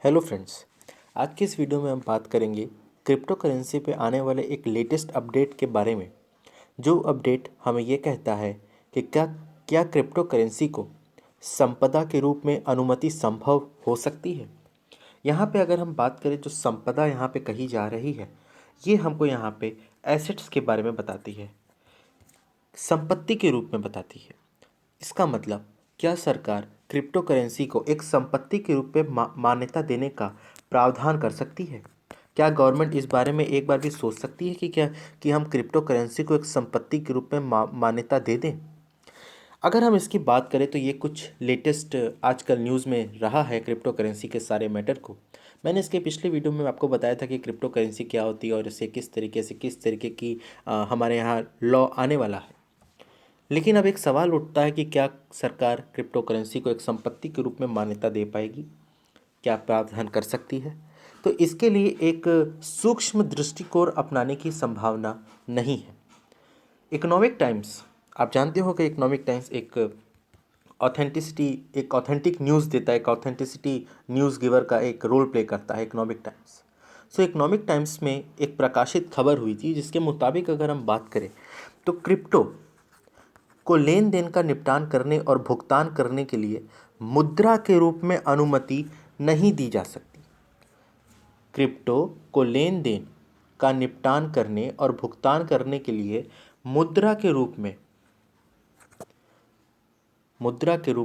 Hello friends. आज की इस वीडियो में हम बात करेंगे क्रिप्टो करेंसी पे आने वाले एक लेटेस्ट अपडेट के बारे में। जो अपडेट हमें ये कहता है कि क्या क्या क्रिप्टो करेंसी को संपदा के रूप में अनुमति संभव हो सकती है। यहाँ पे अगर हम बात करें, जो संपदा यहाँ पे कही जा रही है, ये हमको यहाँ पे एसेट्स के बारे में बताती है, संपत्ति के रूप में बताती है। इसका मतलब क्या सरकार क्रिप्टो करेंसी को एक संपत्ति के रूप में मान्यता देने का प्रावधान कर सकती है? क्या गवर्नमेंट इस बारे में एक बार भी सोच सकती है कि हम क्रिप्टो करेंसी को एक संपत्ति के रूप में मान्यता दे दें? अगर हम इसकी बात करें तो ये कुछ लेटेस्ट आजकल न्यूज़ में रहा है क्रिप्टो करेंसी के सारे मैटर को। मैंने इसके पिछले वीडियो में आपको बताया था कि क्रिप्टो करेंसी क्या होती है और इसे किस तरीके की हमारे यहाँ लॉ आने वाला है। लेकिन अब एक सवाल उठता है कि क्या सरकार क्रिप्टो करेंसी को एक संपत्ति के रूप में मान्यता दे पाएगी? क्या प्रावधान कर सकती है? तो इसके लिए एक सूक्ष्म दृष्टिकोण अपनाने की संभावना नहीं है। इकोनॉमिक टाइम्स, आप जानते हो कि इकोनॉमिक टाइम्स एक ऑथेंटिक न्यूज़ देता है, एक ऑथेंटिसिटी न्यूज़ गिवर का एक रोल प्ले करता है इकोनॉमिक टाइम्स। सो इकोनॉमिक टाइम्स में एक प्रकाशित खबर हुई थी जिसके मुताबिक अगर हम बात करें तो क्रिप्टो को लेन देन का निपटान करने और भुगतान करने के लिए मुद्रा के रूप में अनुमति नहीं दी जा सकती। क्रिप्टो को लेन देन का निपटान करने और भुगतान करने के लिए मुद्रा के रूप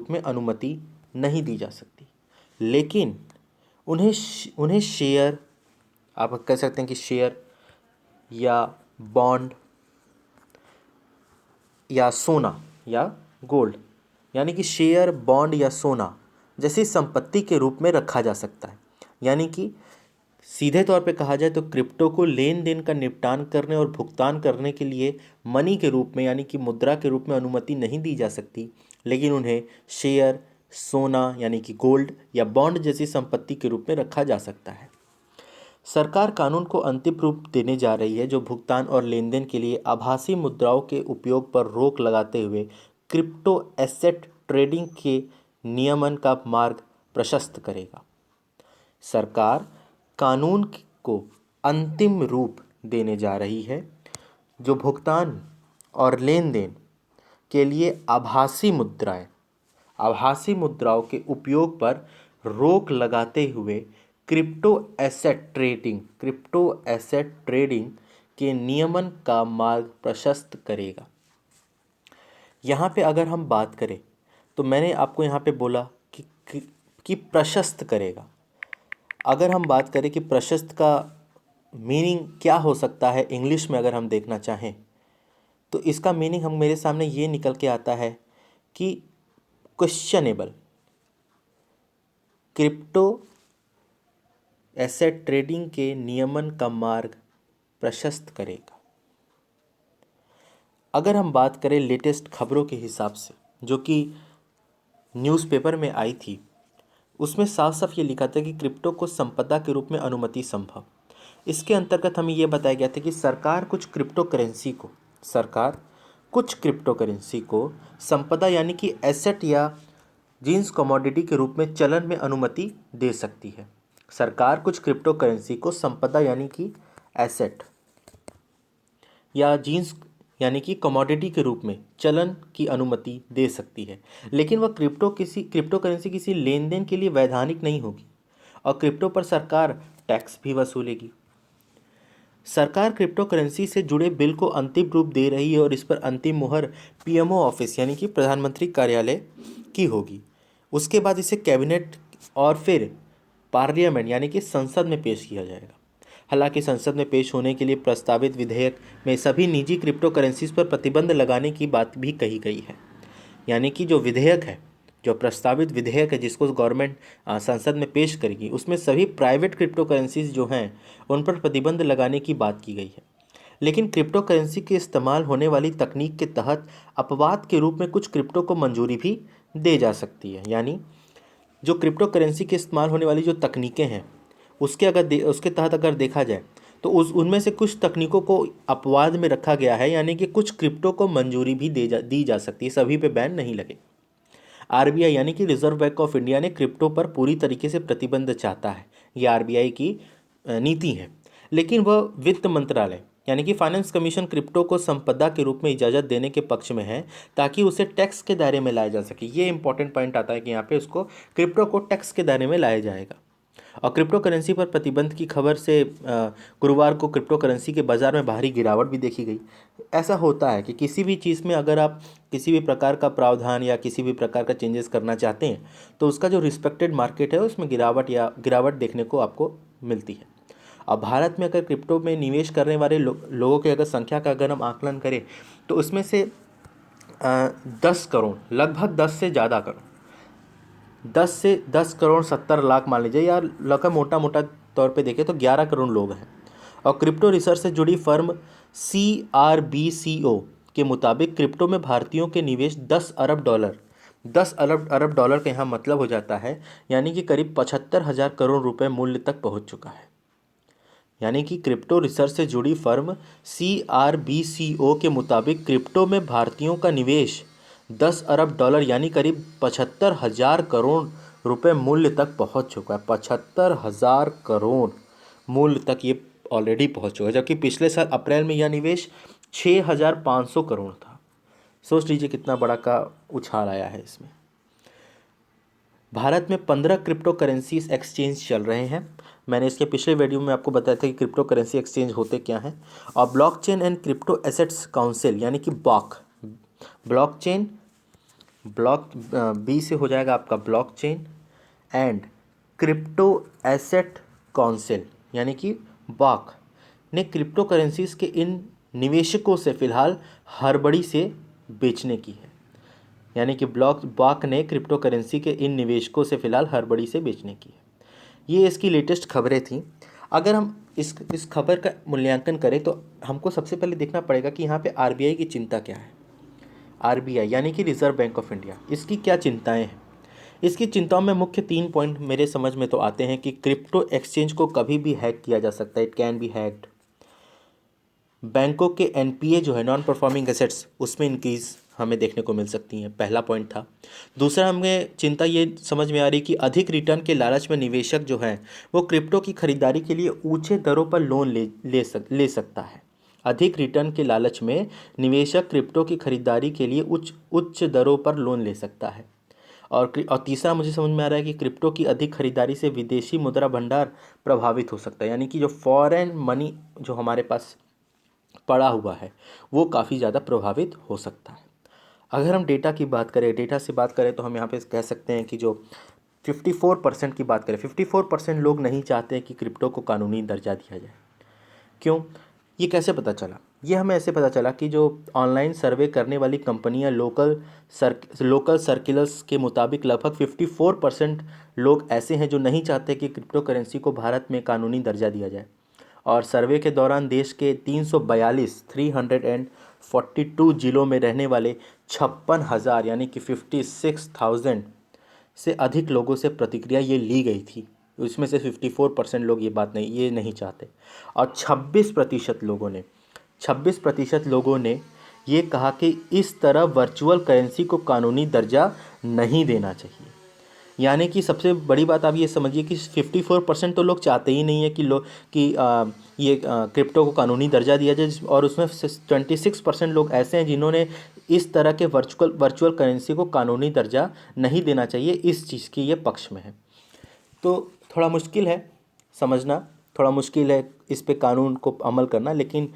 में अनुमति नहीं दी जा सकती। लेकिन उन्हें शेयर, आप कह सकते हैं कि शेयर या बॉन्ड या सोना या गोल्ड, यानी कि शेयर, बॉन्ड या सोना जैसी संपत्ति के रूप में रखा जा सकता है। यानी कि सीधे तौर पे कहा जाए तो क्रिप्टो को लेन देन का निपटान करने और भुगतान करने के लिए मनी के रूप में, यानी कि मुद्रा के रूप में अनुमति नहीं दी जा सकती, लेकिन उन्हें शेयर, सोना यानी कि गोल्ड या बॉन्ड जैसी संपत्ति के रूप में रखा जा सकता है। सरकार कानून को अंतिम रूप देने जा रही है जो भुगतान और लेन देन के लिए आभासी मुद्राओं के उपयोग पर रोक लगाते हुए क्रिप्टो एसेट ट्रेडिंग के नियमन का मार्ग प्रशस्त करेगा। सरकार कानून को अंतिम रूप देने जा रही है जो भुगतान और लेन देन के लिए आभासी मुद्राओं के उपयोग पर रोक लगाते हुए क्रिप्टो एसेट ट्रेडिंग के नियमन का मार्ग प्रशस्त करेगा। यहाँ पे अगर हम बात करें तो मैंने आपको यहाँ पे बोला कि प्रशस्त करेगा। अगर हम बात करें कि प्रशस्त का मीनिंग क्या हो सकता है इंग्लिश में, अगर हम देखना चाहें तो इसका मीनिंग मेरे सामने ये निकल के आता है कि क्वेश्चनेबल। क्रिप्टो एसेट ट्रेडिंग के नियमन का मार्ग प्रशस्त करेगा। अगर हम बात करें लेटेस्ट खबरों के हिसाब से जो कि न्यूज़पेपर में आई थी, उसमें साफ साफ ये लिखा था कि क्रिप्टो को संपदा के रूप में अनुमति संभव। इसके अंतर्गत हमें यह बताया गया था कि सरकार कुछ क्रिप्टो करेंसी को संपदा यानी कि एसेट या जीन्स कमोडिटी के रूप में चलन में अनुमति दे सकती है। सरकार कुछ क्रिप्टो करेंसी को संपदा यानी कि एसेट या जीन्स यानी कि कमोडिटी के रूप में चलन की अनुमति दे सकती है, लेकिन वह क्रिप्टो करेंसी किसी लेन देन के लिए वैधानिक नहीं होगी और क्रिप्टो पर सरकार टैक्स भी वसूलेगी। सरकार क्रिप्टो करेंसी से जुड़े बिल को अंतिम रूप दे रही है और इस पर अंतिम मुहर पीएमओ ऑफिस यानी कि प्रधानमंत्री कार्यालय की होगी। उसके बाद इसे कैबिनेट और फिर पार्लियामेंट यानी कि संसद में पेश किया जाएगा। हालांकि संसद में पेश होने के लिए प्रस्तावित विधेयक में सभी निजी क्रिप्टो करेंसीज पर प्रतिबंध लगाने की बात भी कही गई है। यानी कि जो प्रस्तावित विधेयक है जिसको गवर्नमेंट संसद में पेश करेगी, उसमें सभी प्राइवेट क्रिप्टो करेंसीज जो हैं उन पर प्रतिबंध लगाने की बात की गई है। लेकिन क्रिप्टो करेंसी के इस्तेमाल होने वाली तकनीक के तहत अपवाद के रूप में कुछ क्रिप्टो को मंजूरी भी दे जा सकती है। यानी जो क्रिप्टो करेंसी के इस्तेमाल होने वाली जो तकनीकें हैं उसके तहत अगर देखा जाए तो उनमें से कुछ तकनीकों को अपवाद में रखा गया है, यानी कि कुछ क्रिप्टो को मंजूरी भी दी जा सकती है, सभी पे बैन नहीं लगे। आरबीआई यानी कि रिजर्व बैंक ऑफ इंडिया ने क्रिप्टो पर पूरी तरीके से प्रतिबंध चाहता है, ये आरबीआई की नीति है। लेकिन वह वित्त मंत्रालय यानी कि फाइनेंस कमीशन क्रिप्टो को संपदा के रूप में इजाज़त देने के पक्ष में है, ताकि उसे टैक्स के दायरे में लाया जा सके। ये इंपॉर्टेंट पॉइंट आता है कि यहाँ पे उसको क्रिप्टो को टैक्स के दायरे में लाया जाएगा। और क्रिप्टो करेंसी पर प्रतिबंध की खबर से गुरुवार को क्रिप्टो करेंसी के बाज़ार में भारी गिरावट भी देखी गई। ऐसा होता है कि किसी भी चीज़ में अगर आप किसी भी प्रकार का प्रावधान या किसी भी प्रकार का चेंजेस करना चाहते हैं, तो उसका जो रिस्पेक्टेड मार्केट है उसमें गिरावट देखने को आपको मिलती है। अब भारत में अगर क्रिप्टो में निवेश करने वाले लोगों की अगर संख्या का अगर हम आकलन करें, तो उसमें से 10 करोड़, लगभग 10 से ज़्यादा करोड़, 10 करोड़ 70 लाख मान लीजिए, या लगभग मोटा मोटा तौर पे देखें तो 11 करोड़ लोग हैं। और क्रिप्टो रिसर्च से जुड़ी फर्म CRBCO के मुताबिक क्रिप्टो में भारतीयों के निवेश 10 अरब डॉलर का यहाँ मतलब हो जाता है, यानी कि करीब 75,000 करोड़ रुपए मूल्य तक पहुँच चुका है। यानी कि क्रिप्टो रिसर्च से जुड़ी फर्म CRBCO के मुताबिक क्रिप्टो में भारतीयों का निवेश 10 अरब डॉलर यानी करीब 75,000 करोड़ रुपए मूल्य तक पहुंच चुका है। 75,000 करोड़ मूल्य तक ये ऑलरेडी पहुंच चुका है, जबकि पिछले साल अप्रैल में यह निवेश 6,500 करोड़ था। सोच लीजिए कितना बड़ा का उछाल आया है इसमें। भारत में 15 क्रिप्टो करेंसीज एक्सचेंज चल रहे हैं। मैंने इसके पिछले वीडियो में आपको बताया था कि क्रिप्टो करेंसी एक्सचेंज होते क्या हैं। और blockchain and crypto assets council यानी कि BOC, ब्लॉकचेन, बी से हो जाएगा आपका blockchain and crypto asset council यानी कि BOC ने क्रिप्टो करेंसीज के इन निवेशकों से फिलहाल हड़बड़ी से बेचने की है। यानी कि BOC ने क्रिप्टो करेंसी के इन निवेशकों से फिलहाल हड़बड़ी से बेचने की है। ये इसकी लेटेस्ट खबरें थी। अगर हम इस खबर का मूल्यांकन करें तो हमको सबसे पहले देखना पड़ेगा कि यहाँ पे आरबीआई की चिंता क्या है। आरबीआई यानी कि रिजर्व बैंक ऑफ इंडिया, इसकी क्या चिंताएं हैं। इसकी चिंताओं में मुख्य 3 पॉइंट मेरे समझ में तो आते हैं कि क्रिप्टो एक्सचेंज को कभी भी हैक किया जा सकता है, इट कैन बी हैक्ड। बैंकों के NPA जो है, नॉन परफॉर्मिंग एसेट्स, उसमें इंक्रीज हमें देखने को मिल सकती हैं, पहला पॉइंट था। दूसरा, हमें चिंता ये समझ में आ रही कि अधिक रिटर्न के लालच में निवेशक जो हैं वो क्रिप्टो की खरीदारी के लिए ऊंचे दरों पर लोन ले सकता है। अधिक रिटर्न के लालच में निवेशक क्रिप्टो की खरीदारी के लिए उच्च दरों पर लोन ले सकता है। और तीसरा मुझे समझ में आ रहा है कि क्रिप्टो की अधिक खरीदारी से विदेशी मुद्रा भंडार प्रभावित हो सकता है, यानी कि जो फॉरेन मनी जो हमारे पास पड़ा हुआ है वो काफ़ी ज़्यादा प्रभावित हो सकता है। अगर हम डेटा से बात करें तो हम यहाँ पे कह सकते हैं कि जो 54% की बात करें, 54% लोग नहीं चाहते हैं कि क्रिप्टो को कानूनी दर्जा दिया जाए। क्यों? ये कैसे पता चला? ये हमें ऐसे पता चला कि जो ऑनलाइन सर्वे करने वाली कंपनियां लोकल सर्किल्स के मुताबिक लगभग 54% लोग ऐसे हैं जो नहीं चाहते कि क्रिप्टो करेंसी को भारत में कानूनी दर्जा दिया जाए। और सर्वे के दौरान देश के 342 जिलों में रहने वाले 56,000 यानी कि 56,000 से अधिक लोगों से प्रतिक्रिया ये ली गई थी। उसमें से 54% लोग ये नहीं चाहते। और 26% लोगों ने ये कहा कि इस तरह वर्चुअल करेंसी को कानूनी दर्जा नहीं देना चाहिए। यानी कि सबसे बड़ी बात आप ये समझिए कि 54% तो लोग चाहते ही नहीं है कि ये क्रिप्टो को कानूनी दर्जा दिया जाए, और उसमें 26% लोग ऐसे हैं जिन्होंने इस तरह के वर्चुअल करेंसी को कानूनी दर्जा नहीं देना चाहिए, इस चीज़ के ये पक्ष में है। तो थोड़ा मुश्किल है समझना, थोड़ा मुश्किल है इस पे कानून को अमल करना, लेकिन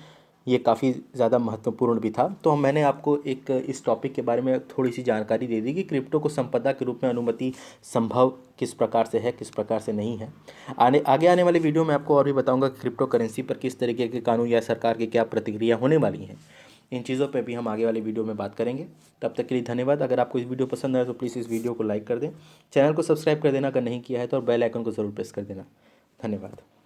ये काफ़ी ज़्यादा महत्वपूर्ण भी था। तो मैंने आपको इस टॉपिक के बारे में थोड़ी सी जानकारी दे दी कि क्रिप्टो को संपदा के रूप में अनुमति संभव किस प्रकार से है, किस प्रकार से नहीं है। आगे आने वाले वीडियो में आपको और भी बताऊंगा कि क्रिप्टो करेंसी पर किस तरीके के कानून या सरकार की क्या प्रतिक्रिया होने वाली है। इन चीज़ों पर भी हम आगे वाले वीडियो में बात करेंगे। तब तक के लिए धन्यवाद। अगर आपको इस वीडियो पसंद आए तो प्लीज़ इस वीडियो को लाइक कर दें, चैनल को सब्सक्राइब कर देना अगर नहीं किया है तो, और बेल आइकन को ज़रूर प्रेस कर देना। धन्यवाद।